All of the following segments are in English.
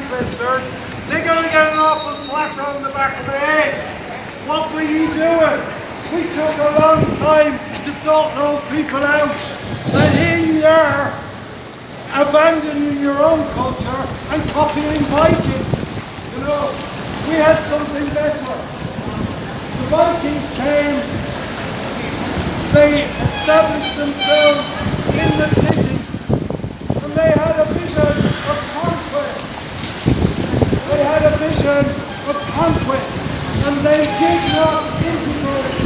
ancestors, they're going to get an awful slap on the back of the head. What were you doing? We took a long time to sort those people out. And here you are, abandoning your own culture and copying Vikings. You know, we had something better. The Vikings came, they established themselves in the cities, and they had a vision of conquest. They had a vision of conquest, and they did not integrate.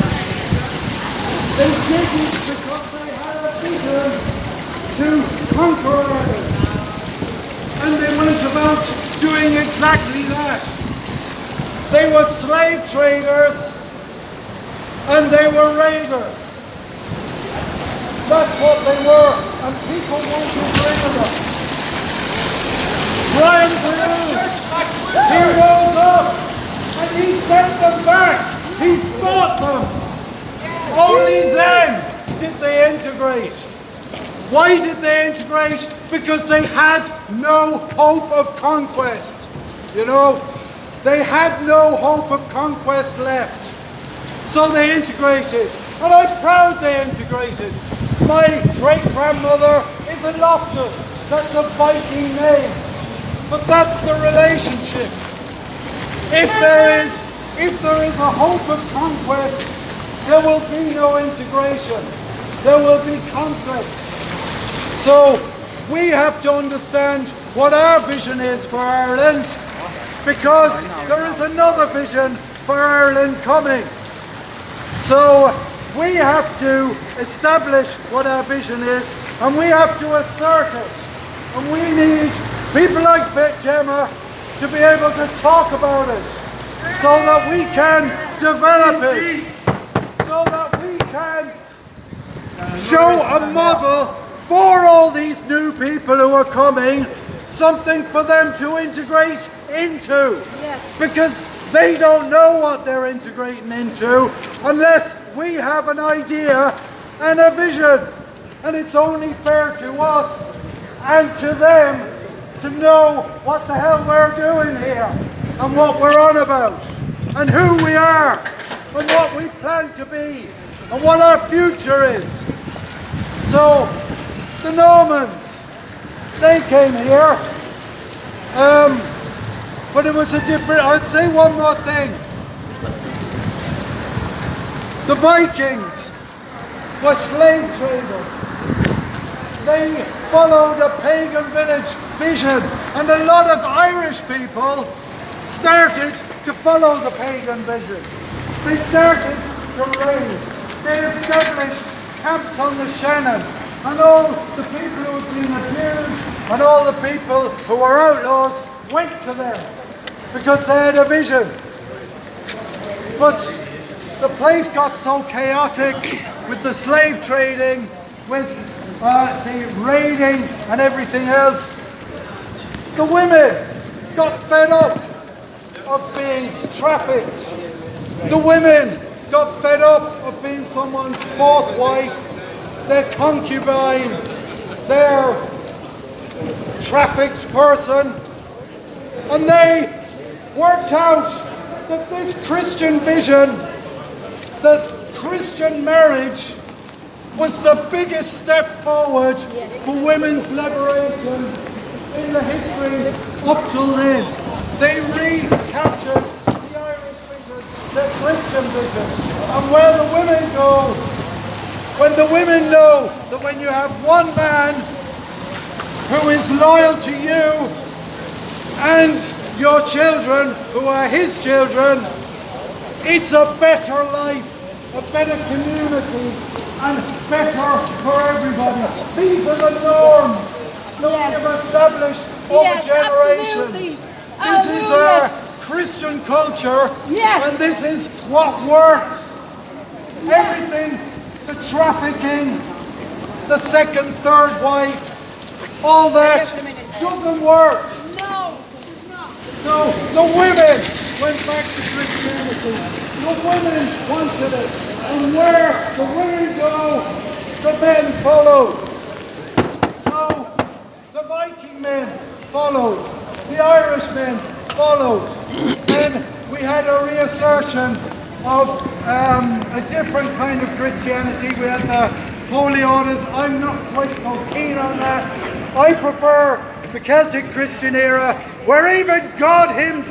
They didn't because they had a vision to conquer Ireland. And they went about doing exactly that. They were slave traders and they were raiders. That's what they were, and people won't agree with them. Brian Boru, he rose up and he sent them back. He fought them. Only then did they integrate. Why did they integrate? Because they had no hope of conquest. You know, they had no hope of conquest left. So they integrated. And I'm proud they integrated. My great-grandmother is a Loftus. That's a Viking name. But that's the relationship. If there is a hope of conquest, there will be no integration. There will be conflict. So we have to understand what our vision is for Ireland, because there is another vision for Ireland coming. So we have to establish what our vision is, and we have to assert it. And we need people like Gemma to be able to talk about it, so that we can develop it, so that we can show a model for all these new people who are coming, something for them to integrate into. Yes. Because they don't know what they're integrating into unless we have an idea and a vision. And it's only fair to us and to them to know what the hell we're doing here and what we're on about and who we are and what we plan to be and what our future is. So, the Normans, they came here, but it was a different, I'd say one more thing. The Vikings were slave traders. They followed a pagan village vision, and a lot of Irish people started to follow the pagan vision. They started to raid. They established camps on the Shannon, and all the people who had been abused and all the people who were outlaws went to them because they had a vision. But the place got so chaotic with the slave trading, with the raiding and everything else. The women got fed up of being trafficked. The women got fed up of being someone's fourth wife, their concubine, their trafficked person, and they worked out that this Christian vision, that Christian marriage, was the biggest step forward for women's liberation in the history up till then. They recaptured the Irish vision, the Christian vision, and where the women go, when the women know that when you have one man who is loyal to you and your children who are his children, it's a better life, a better community, and better for everybody. These are the norms that we have established over generations. Absolutely. This is our Christian culture, and this is what works. Everything, the trafficking, the second, third wife, all that doesn't work. No, it's not. So the women went back to Christianity. The women wanted it. And where the women go, the men follow. So the Viking men followed. the Irishmen followed. Then we had a reassertion of a different kind of Christianity. We had the Holy Orders. I'm not quite so keen on that. I prefer the Celtic Christian era, where even God himself